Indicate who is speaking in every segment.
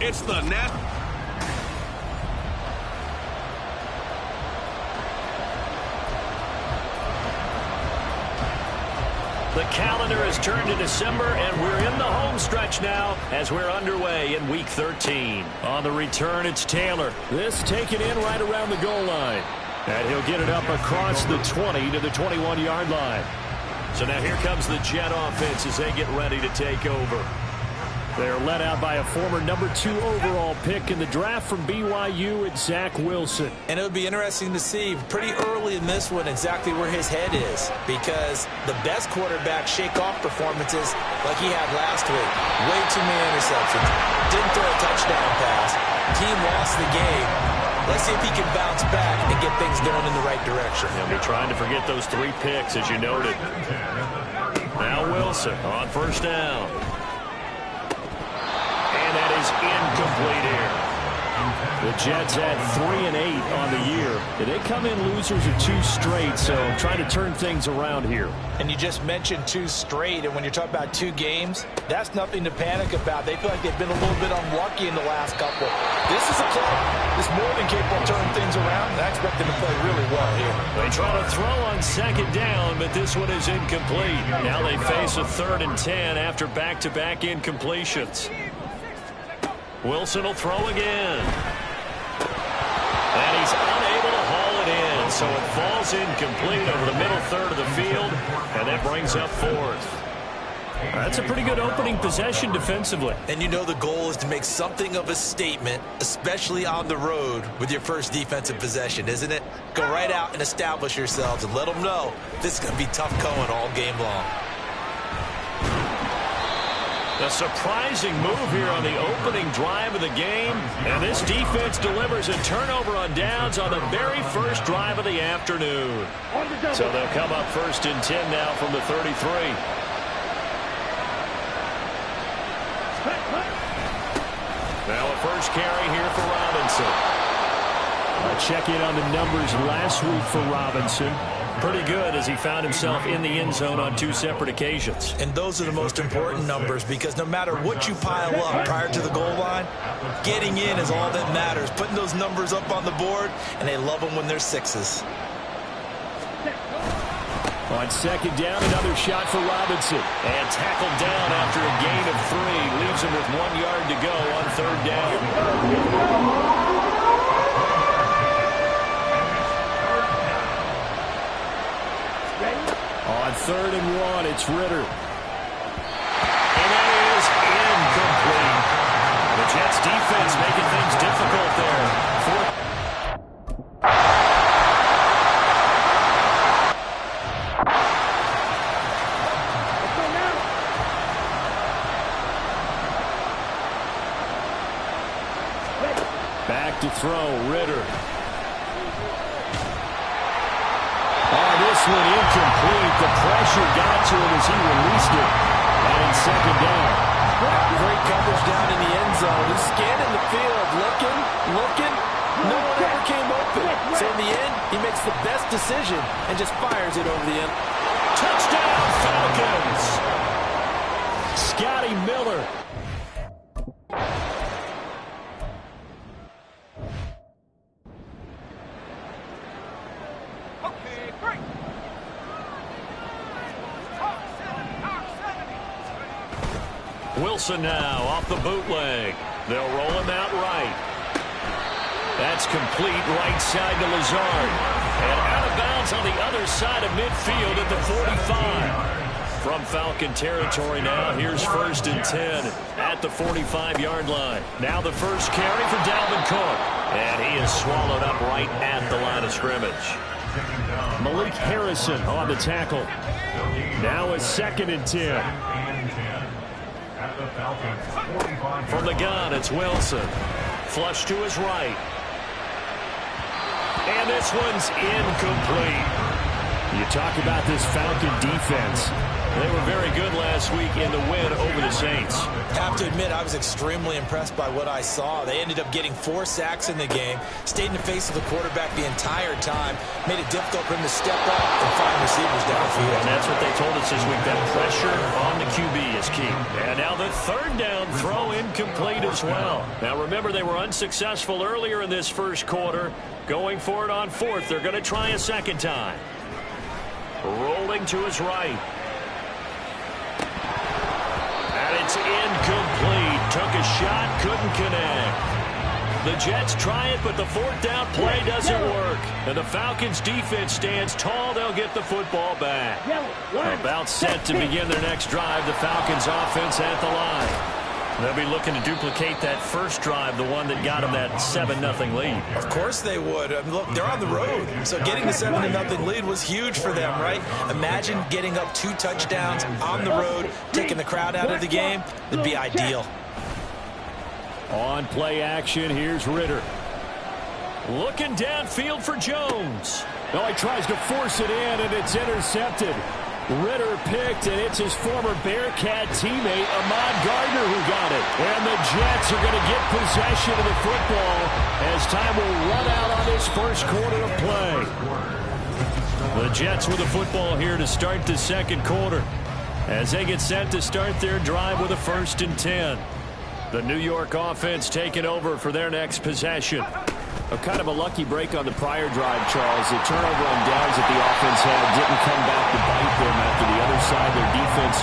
Speaker 1: It's the net.
Speaker 2: The calendar has turned to December, and we're in the home stretch now as we're underway in Week 13. On the return, it's Taylor. This taken in right around the goal line. And he'll get it up across the 20 to the 21-yard line. So now here comes the Jet offense as they get ready to take over. They're led out by a former number 2 overall pick in the draft from BYU, it's Zach Wilson.
Speaker 3: And it would be interesting to see pretty early in this one exactly where his head is, because the best quarterback shake-off performances like he had last week. Way too many interceptions. Didn't throw a touchdown pass. Team lost the game. Let's see if he can bounce back and get things going in the right direction.
Speaker 2: He'll be trying to forget those 3 picks, as you noted. Now Wilson on first down. And that is incomplete here. The Jets had 3 and 8 on the year. They come in losers of 2 straight, so trying to turn things around here.
Speaker 3: And you just mentioned 2 straight, and when you're talking about 2 games, that's nothing to panic about. They feel like they've been a little bit unlucky in the last couple. This is a club that's more than capable of turning things around, and I expect them to play really well here.
Speaker 2: They try to throw on second down, but this one is incomplete. Now they face a 3rd and 10 after back-to-back incompletions. Wilson will throw again. And he's unable to haul it in, so it falls incomplete over the middle third of the field, and that brings up 4th. That's a pretty good opening possession defensively.
Speaker 3: And you know the goal is to make something of a statement, especially on the road with your first defensive possession, isn't it? Go right out and establish yourselves and let them know this is going to be tough going all game long.
Speaker 2: A surprising move here on the opening drive of the game. And this defense delivers a turnover on downs on the very first drive of the afternoon. So they'll come up 1st and 10 now from the 33. Now a first carry here for Robinson.
Speaker 4: Check in on the numbers last week for Robinson.
Speaker 2: Pretty good as he found himself in the end zone on 2 separate occasions.
Speaker 3: And those are the most important numbers, because no matter what you pile up prior to the goal line, getting in is all that matters. Putting those numbers up on the board, and they love them when they're 6s.
Speaker 4: On second down, another shot for Robinson.
Speaker 2: And tackled down after a gain of 3. Leaves him with 1 yard to go on 3rd down.
Speaker 4: On 3rd and 1, it's Ritter.
Speaker 2: And that is incomplete. The Jets defense making things difficult there.
Speaker 4: Back to throw, Ritter. This one incomplete. The pressure got to him as he released it. And second down.
Speaker 3: Great coverage down in the end zone. He's scanning the field, looking. No one ever came open. So in the end, he makes the best decision and just fires it over the end.
Speaker 2: Touchdown, Falcons!
Speaker 4: Scotty Miller.
Speaker 2: Wilson now off the bootleg. They'll roll him out right. That's complete right side to Lazard. And out of bounds on the other side of midfield at the 45. From Falcon territory now, here's 1st and 10 at the 45-yard line. Now the first carry for Dalvin Cook. And he is swallowed up right at the line of scrimmage.
Speaker 4: Malik Harrison on the tackle. Now a 2nd and 10.
Speaker 2: From the gun, it's Wilson. Flush to his right. And this one's incomplete.
Speaker 4: You talk about this Falcon defense.
Speaker 2: They were very good last week in the win over the Saints.
Speaker 3: Have to admit, I was extremely impressed by what I saw. They ended up getting 4 sacks in the game, stayed in the face of the quarterback the entire time, made it difficult for him to step up and find receivers downfield.
Speaker 2: And that's what they told us this week, that pressure on the QB is key. And now the third down throw incomplete as well. Now remember, they were unsuccessful earlier in this first quarter. Going for it on 4th. They're going to try a second time. Rolling to his right. And it's incomplete. Took a shot, couldn't connect. The Jets try it, but the 4th down play doesn't work. And the Falcons' defense stands tall. They'll get the football back. About set to begin their next drive. The Falcons' offense at the line. They'll be looking to duplicate that first drive, the one that got them that 7-0 lead.
Speaker 3: Of course they would. I mean, look, they're on the road. So getting the 7-0 lead was huge for them, right? Imagine getting up 2 touchdowns on the road, taking the crowd out of the game. It'd be ideal.
Speaker 2: On play action, here's Ritter. Looking downfield for Jones.
Speaker 4: No, he tries to force it in, and it's intercepted. Ritter picked, and it's his former Bearcat teammate, Ahmad Gardner, who got it. And the Jets are going to get possession of the football as time will run out on this first quarter of play. The Jets with the football here to start the second quarter as they get set to start their drive with a 1st and 10. The New York offense taking over for their next possession. Kind of a lucky break on the prior drive, Charles. The turnover on downs that the offense had didn't come back to bite them after the other side. Their defense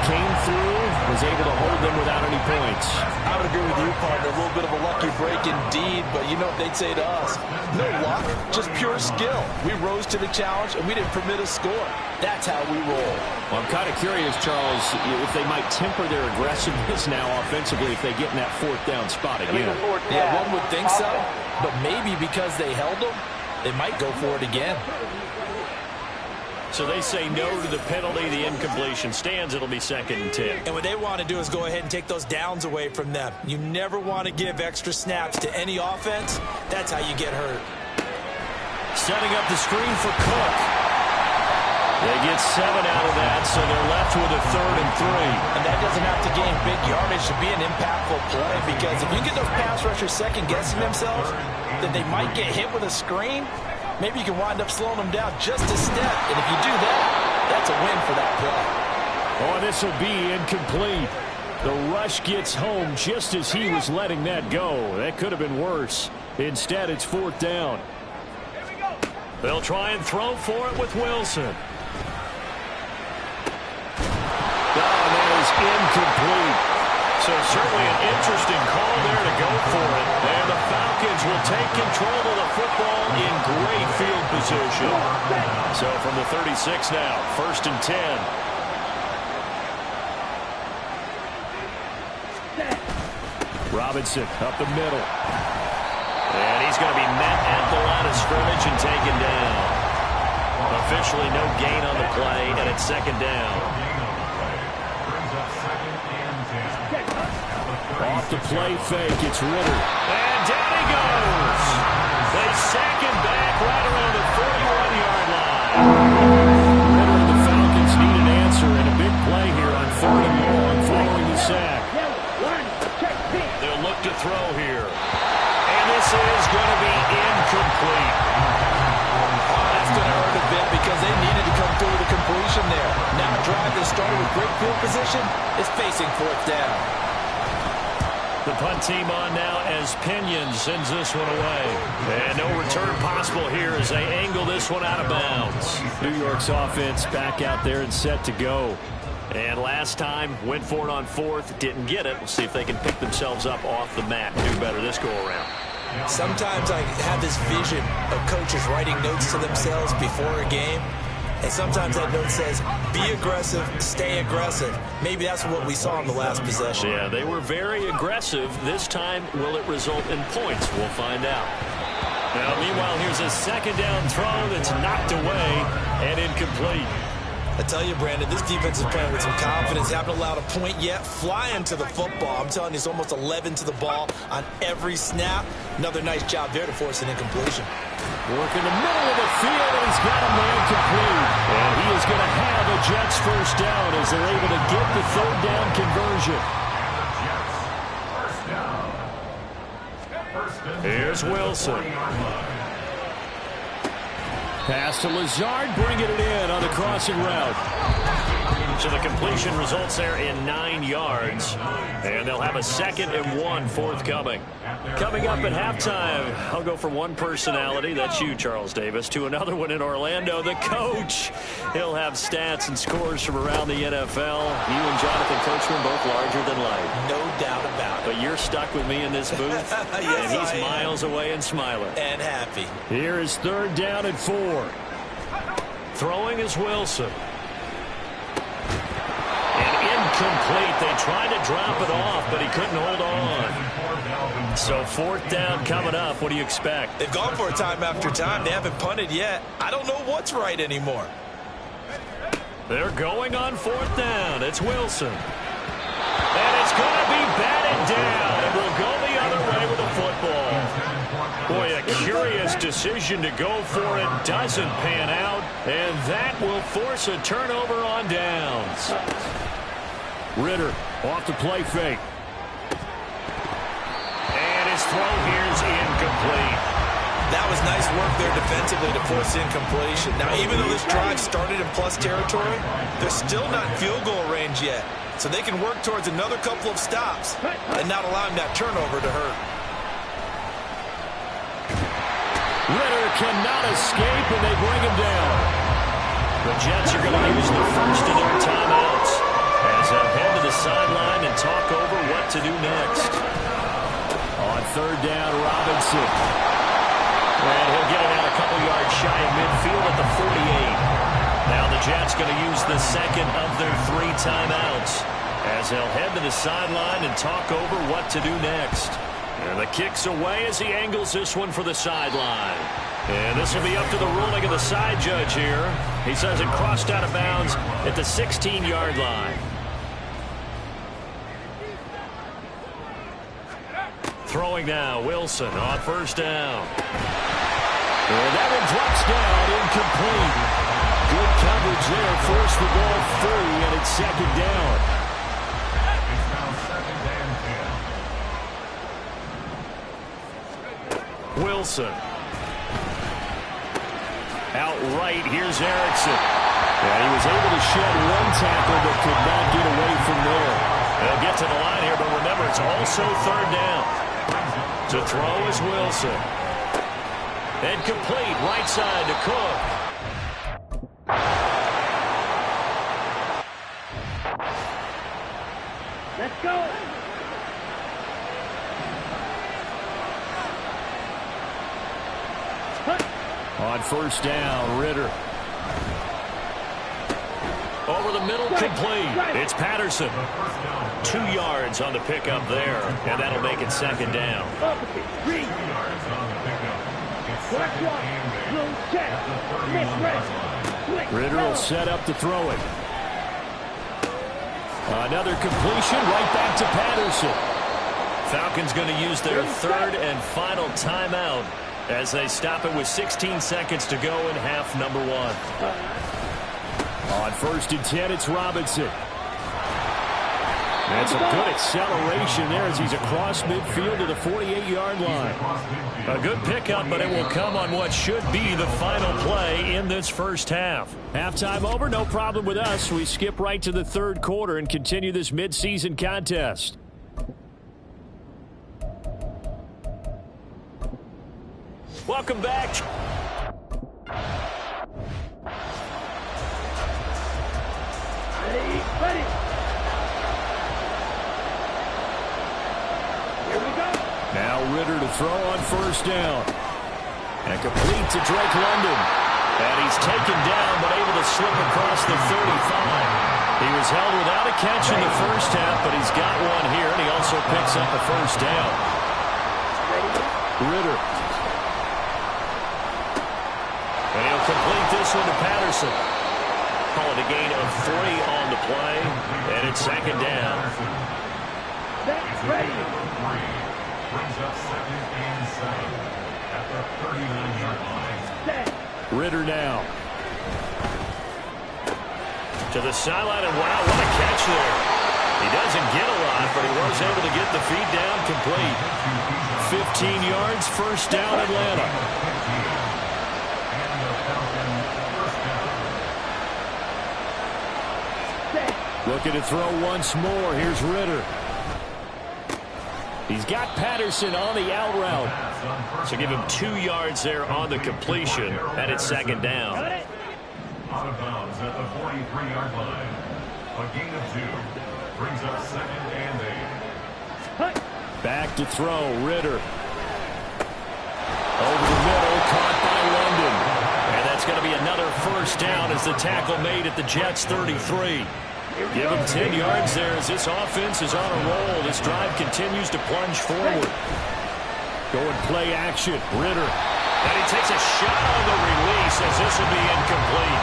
Speaker 4: came through, was able to hold them without any points.
Speaker 3: I would agree with you, partner. A little bit of a lucky break indeed, but you know what they'd say to us? No luck, just pure skill. We rose to the challenge, and we didn't permit a score. That's how we roll.
Speaker 2: Well, I'm kind of curious, Charles, if they might temper their aggressiveness now offensively if they get in that 4th down spot again.
Speaker 3: Yeah, one would think so, but maybe because they held them, they might go for it again.
Speaker 2: So they say no to the penalty. The incompletion stands. It'll be 2nd and 10.
Speaker 3: And what they want to do is go ahead and take those downs away from them. You never want to give extra snaps to any offense. That's how you get hurt.
Speaker 2: Setting up the screen for Cook. They get 7 out of that, so they're left with a 3rd and 3.
Speaker 3: And that doesn't have to gain big yardage to be an impactful play, because if you get those pass rushers second-guessing themselves, that they might get hit with a screen, maybe you can wind up slowing them down just a step. And if you do that, that's a win for that play.
Speaker 2: Oh, this will be incomplete. The rush gets home just as he was letting that go. That could have been worse. Instead, it's 4th down. They'll try and throw for it with Wilson. Oh, that is incomplete. So certainly an interesting call there to go for it. And the Falcons will take control of the football in great field position. So from the 36 now, 1st and 10. Robinson up the middle. And he's going to be met at the line of scrimmage and taken down. Officially no gain on the play, and it's 2nd down. Off the play fake, it's Ritter. And down he goes. They sack him back right around the 41-yard line. Ritter and the Falcons need an answer, and a big play here on 3rd and long following the sack. They'll look to throw here. And this is going to be incomplete.
Speaker 3: That's going to hurt a bit because they needed to come through with a completion there. Now a drive that started with great field position is facing 4th down.
Speaker 2: The punt team on now as Pinion sends this one away. And no return possible here as they angle this one out of bounds. New York's offense back out there and set to go. And last time, went for it on 4th, didn't get it. We'll see if they can pick themselves up off the mat and do better this go-around.
Speaker 3: Sometimes I have this vision of coaches writing notes to themselves before a game. And sometimes that note says, be aggressive, stay aggressive. Maybe that's what we saw in the last possession.
Speaker 2: Yeah, they were very aggressive. This time, will it result in points? We'll find out. Now, meanwhile, here's a 2nd down throw that's knocked away and incomplete.
Speaker 3: I tell you, Brandon, this defense is playing with some confidence. Haven't allowed a point yet. Flying to the football. I'm telling you, it's almost 11 to the ball on every snap. Another nice job there to force an incompletion.
Speaker 2: Working the middle of the field, and he's got a man complete. And he is going to have a Jets first down as they're able to get the third down conversion. Here's Wilson. Pass to Lazard, bringing it in on the crossing route. So the completion results there in 9 yards. And they'll have a 2nd and 1 forthcoming. Coming up at halftime, I'll go from one personality, that's you, Charles Davis, to another one in Orlando, the coach. He'll have stats and scores from around the NFL. You and Jonathan Coachman both larger than life.
Speaker 3: No doubt about it.
Speaker 2: But you're stuck with me in this booth,
Speaker 3: yes,
Speaker 2: and he's miles away and smiling.
Speaker 3: And happy.
Speaker 2: Here is 3rd down and 4. Throwing is Wilson. Incomplete. They tried to drop it off, but he couldn't hold on. So 4th down coming up. What do you expect?
Speaker 3: They've gone for it time after time. They haven't punted yet. I don't know what's right anymore.
Speaker 2: They're going on 4th down. It's Wilson. And it's going to be batted down. And we'll go the other way with the football. Boy, a curious decision to go for it. Doesn't pan out. And that will force a turnover on downs. Ritter off the play fake. And his throw here is incomplete.
Speaker 3: That was nice work there defensively to force incompletion. Now, even though this drive started in plus territory, they're still not in field goal range yet. So they can work towards another couple of stops and not allowing that turnover to hurt.
Speaker 2: Ritter cannot escape, and they bring him down. The Jets are going to use the first of their timeouts as they'll head to the sideline and talk over what to do next. On 3rd down, Robinson. And he'll get it out a couple yards shy of midfield at the 48. Now the Jets going to use the 2nd of their 3 timeouts as they'll head to the sideline and talk over what to do next. And the kick's away as he angles this one for the sideline. And this will be up to the ruling of the side judge here. He says it crossed out of bounds at the 16-yard line. Throwing now, Wilson on 1st down. And that one drops down, incomplete. Good coverage there, forced the ball free, and it's 2nd down. Wilson. Outright, here's Erickson. And he was able to shed one tackle, but could not get away from there. They'll get to the line here, but remember, it's also 3rd down. To throw is Wilson. And complete, right side to Cook.
Speaker 5: Let's go.
Speaker 2: On 1st down, Ritter. Over the middle, complete. It's Patterson. 2 yards on the pickup there, and that'll make it 2nd down. Ritter will set up to throw it. Another completion, right back to Patterson. Falcons going to use their 3rd and final timeout as they stop it with 16 seconds to go in half number 1. On 1st and 10, it's Robinson. That's a good acceleration there as he's across midfield to the 48-yard line. A good pickup, but it will come on what should be the final play in this first half. Halftime over, no problem with us. We skip right to the 3rd quarter and continue this midseason contest. Welcome back.
Speaker 5: Ready. Here we go.
Speaker 2: Now Ritter to throw on 1st down. And complete to Drake London. And he's taken down but able to slip across the 35. He was held without a catch in the first half, but he's got one here, and he also picks up a 1st down. Ritter. And he'll complete this one to Patterson. Call it a gain of 3 on the play, and it's 2nd down.
Speaker 5: That's ready.
Speaker 6: Brings up 2nd and 7 at the 39-yard line.
Speaker 4: Ritter now.
Speaker 2: To the sideline, and wow, what a catch there. He doesn't get a lot, but he was able to get the feed down complete. 15 yards, first down, Atlanta.
Speaker 4: Looking to throw once more. Here's Ritter. He's got Patterson on the out route.
Speaker 2: So give him 2 yards there on the completion, and it's second down.
Speaker 6: Out of bounds at the 43-yard line. A gain of 2 brings up 2nd and 8.
Speaker 4: Back to throw, Ritter. Over the middle, caught by London.
Speaker 2: And that's going to be another first down as the tackle made at the Jets' 33. Give him 10 yards there as this offense is on a roll. This drive continues to plunge forward.
Speaker 4: Going play action, Ritter.
Speaker 2: And he takes a shot on the release as this will be incomplete.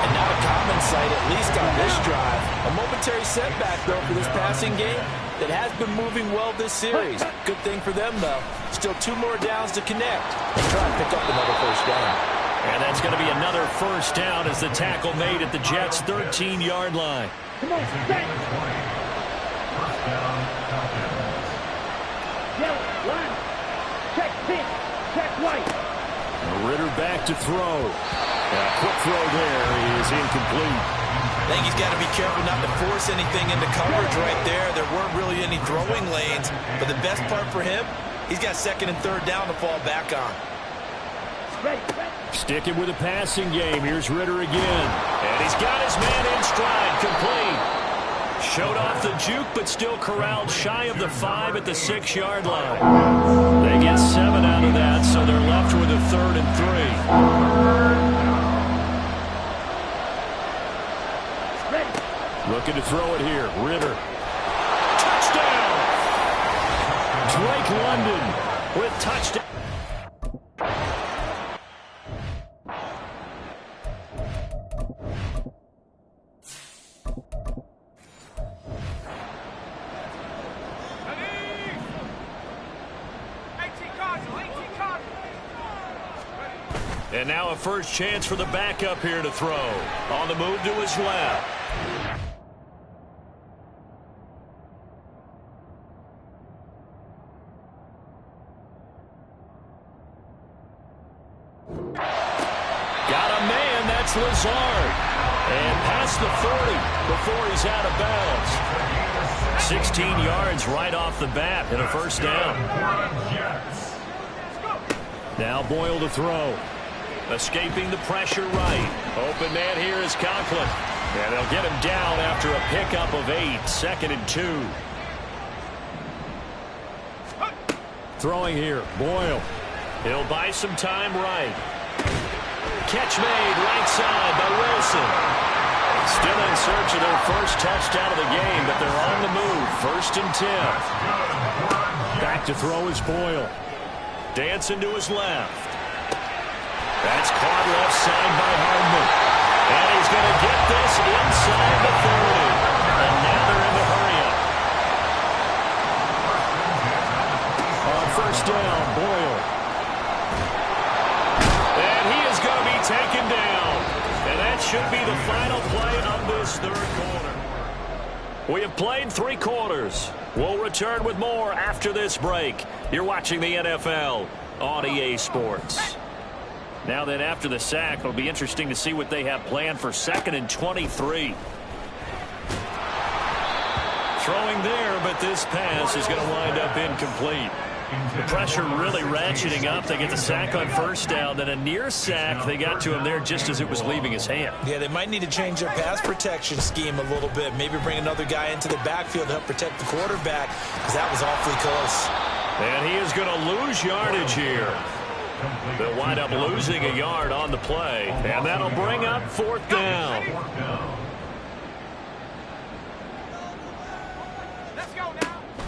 Speaker 3: And not a common sight, at least on this drive. A momentary setback, though, for this passing game that has been moving well this series. Good thing for them, though. Still 2 more downs to connect and try and pick up another first down.
Speaker 2: And that's going to be another first down as the tackle made at the Jets' 13-yard line.
Speaker 5: Come on, set.
Speaker 6: First down, Falcons.
Speaker 5: Yellow, line. Check pin. Check white.
Speaker 4: Ritter back to throw. A quick throw there is incomplete.
Speaker 3: I think he's got to be careful not to force anything into coverage right there. There weren't really any throwing lanes, but the best part for him, he's got 2nd and 3rd down to fall back on.
Speaker 5: Ready.
Speaker 4: Sticking with the passing game. Here's Ritter again.
Speaker 2: And he's got his man in stride, complete. Showed off the juke, but still corralled shy of the 5 at the 6-yard line. They get 7 out of that, so they're left with a 3rd and 3.
Speaker 5: Ready.
Speaker 4: Looking to throw it here. Ritter. Touchdown! Drake London with touchdown.
Speaker 2: And now a first chance for the backup here to throw. On the move to his left. Got a man, that's Lazard. And past the 40 before he's out of bounds. 16 yards right off the bat and a first down.
Speaker 4: Now Boyle to throw.
Speaker 2: Escaping the pressure right. Open man here is Conklin. And they'll get him down after a pickup of 8. 2nd and 2.
Speaker 4: Throwing here, Boyle.
Speaker 2: He'll buy some time right. Catch made right side by Wilson. Still in search of their first touchdown of the game, but they're on the move. 1st and 10.
Speaker 4: Back to throw is Boyle.
Speaker 2: Dancing to his left. That's caught left side by Hardman. And he's going to get this inside the 30. And now they're in the hurry-up.
Speaker 4: On first down, Boyle.
Speaker 2: And he is going to be taken down. And that should be the final play of this 3rd quarter. We have played 3 quarters. We'll return with more after this break. You're watching the NFL on EA Sports. Now then, after the sack, it'll be interesting to see what they have planned for 2nd and 23. Throwing there, but this pass is going to wind up incomplete. The pressure really ratcheting up. They get the sack on first down, then a near sack. They got to him there just as it was leaving his hand.
Speaker 3: Yeah, they might need to change their pass protection scheme a little bit. Maybe bring another guy into the backfield to help protect the quarterback, because that was awfully close.
Speaker 2: And he is going to lose yardage here. They'll wind up losing a yard on the play, and that'll bring up 4th down.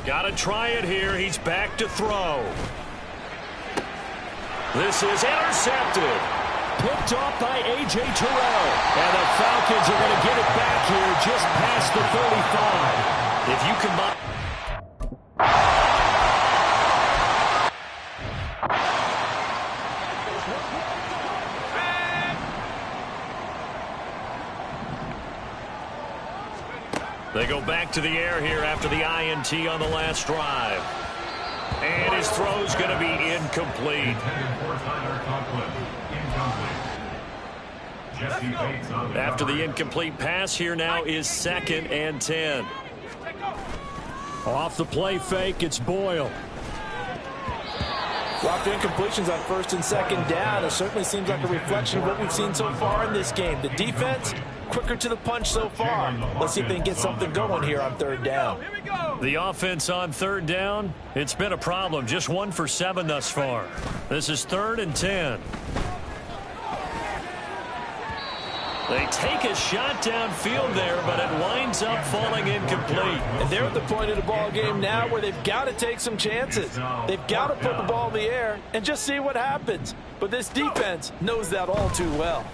Speaker 2: Got to try it here. He's back to throw. This is intercepted.
Speaker 4: Picked off by A.J. Terrell. And the Falcons are going to get it back here just past the 35.
Speaker 2: If you combine... go back to the air here after the INT on the last drive. And his throw's going to be incomplete. After the incomplete pass, here now is 2nd and 10.
Speaker 4: Off the play fake, it's Boyle.
Speaker 3: Dropped incompletions on 1st and 2nd down. It certainly seems like a reflection of what we've seen so far in this game. The defense, quicker to the punch so far. Let's see if they can get something going here on 3rd down.
Speaker 2: The offense on 3rd down, it's been a problem. Just 1 for 7 thus far. This is 3rd and 10. They take a shot downfield there, but it winds up falling incomplete.
Speaker 3: And they're at the point of the ball game now where they've got to take some chances. They've got to put the ball in the air and just see what happens. But this defense knows that all too well.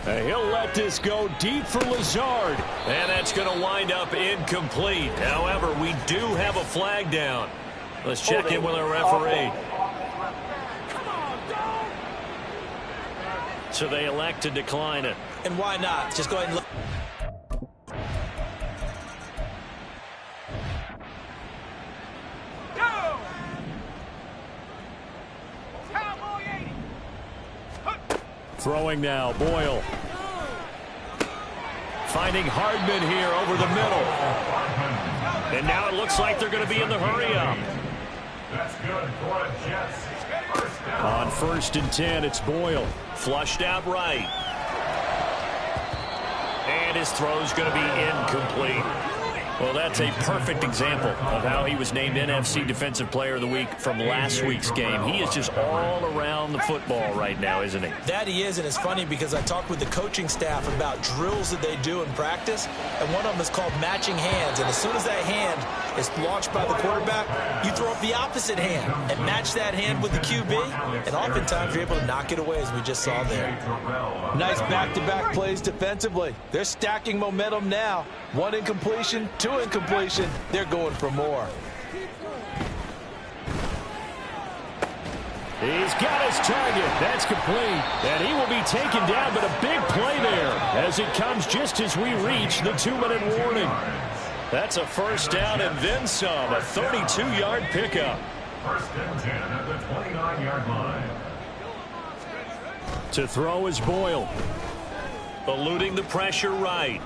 Speaker 2: And he'll let this go deep for Lazard. And that's going to wind up incomplete. However, we do have a flag down. Let's check in with our referee. So they elect to decline it.
Speaker 3: And why not? Just go ahead and look.
Speaker 2: Throwing now, Boyle. Finding Hardman here over the middle. And now it looks like they're going to be in the hurry-up.
Speaker 6: That's good for the Jets.
Speaker 2: On 1st and 10, it's Boyle. Flushed out right. And his throw's going to be incomplete. Well, that's a perfect example of how he was named NFC Defensive Player of the Week from last week's game. He is just all around the football right now, isn't he?
Speaker 3: That he is, and it's funny because I talked with the coaching staff about drills that they do in practice, and one of them is called matching hands. And as soon as that hand is launched by the quarterback, you throw up the opposite hand and match that hand with the QB, and oftentimes you're able to knock it away, as we just saw there. Nice back-to-back plays defensively. They're stacking momentum now. 1 incompletion, 2 incompletion. They're going for more.
Speaker 4: He's got his target. That's complete. And he will be taken down, but a big play there as it comes just as we reach the 2-minute warning.
Speaker 2: That's a 1st down and then some, a 32-yard pickup.
Speaker 6: 1st and 10 at the 29-yard line.
Speaker 4: To throw is Boyle.
Speaker 2: Eluding the pressure right.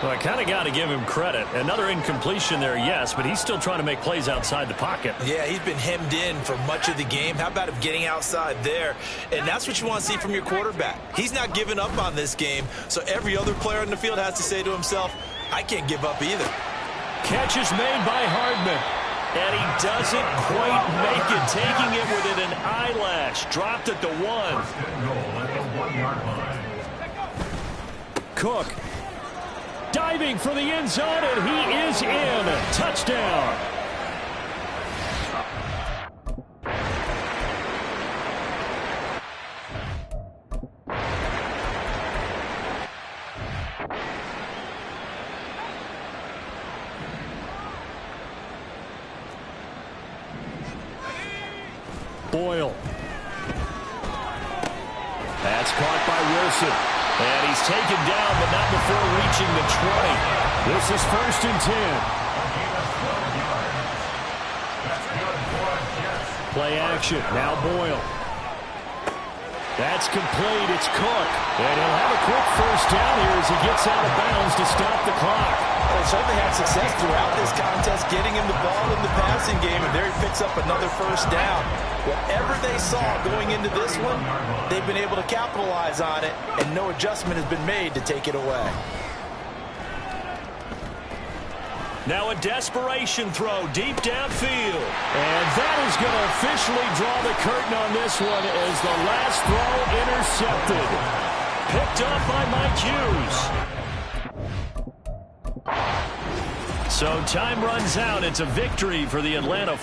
Speaker 2: Well, I kind of got to give him credit. Another incompletion there, yes, but he's still trying to make plays outside the pocket.
Speaker 3: Yeah, he's been hemmed in for much of the game. How about him getting outside there? And that's what you want to see from your quarterback. He's not giving up on this game, so every other player on the field has to say to himself, I can't give up either.
Speaker 2: Catch is made by Hardman. And he doesn't quite make it, taking it within an eyelash. Dropped at the 1.
Speaker 6: 1st and goal at the 1-yard line.
Speaker 4: Cook. Diving for the end zone, and he is in. Touchdown. Boyle. That's caught by Wilson.
Speaker 2: And he's taken down, but not before reaching the 20.
Speaker 4: This is 1st and 10. Play action. Now Boyle. That's complete. It's Cook. And he'll have a quick 1st down here as he gets out of bounds to stop the clock.
Speaker 3: Well, certainly had success throughout this contest, getting him the ball in the passing game, and there he picks up another 1st down. Whatever they saw going into this one, they've been able to capitalize on it, and no adjustment has been made to take it away.
Speaker 2: Now a desperation throw deep downfield.
Speaker 4: And that is going to officially draw the curtain on this one as the last throw intercepted.
Speaker 2: Picked up by Mike Hughes. So time runs out. It's a victory for the Atlanta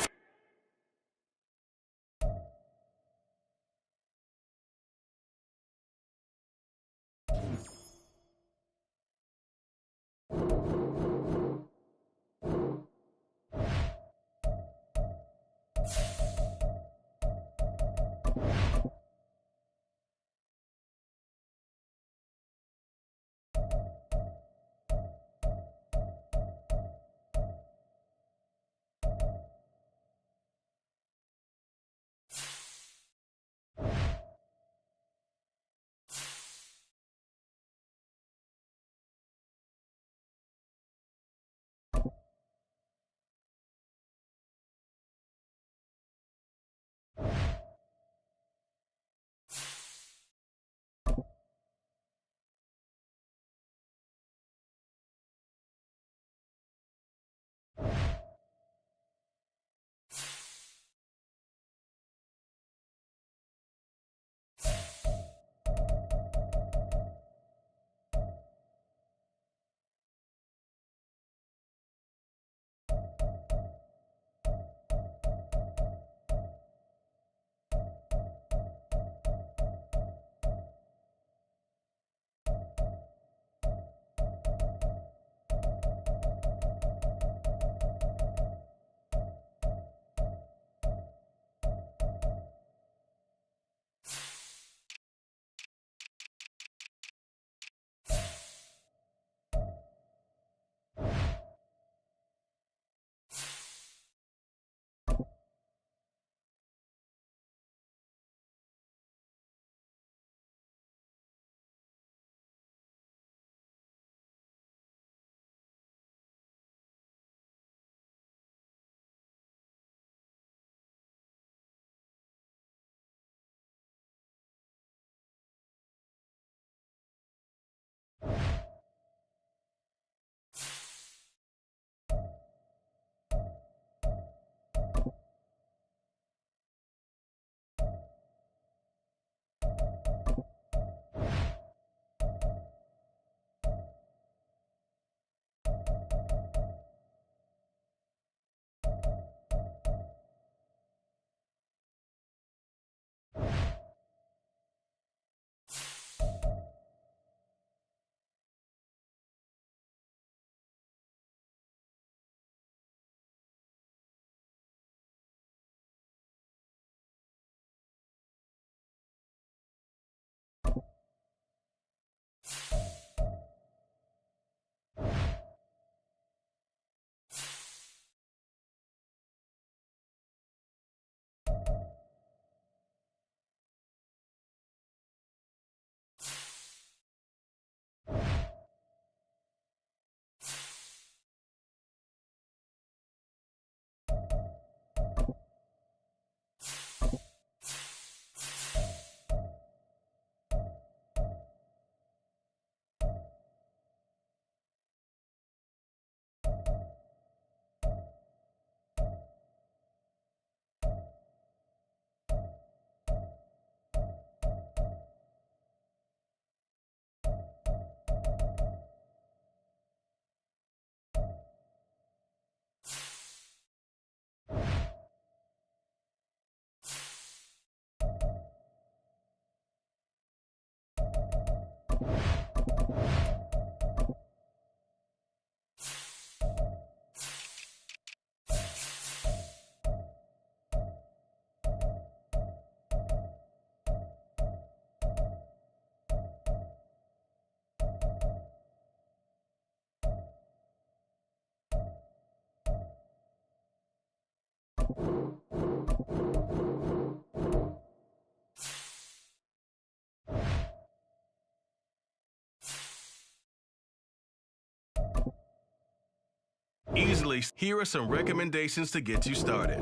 Speaker 1: easily. Here are some recommendations to get you started.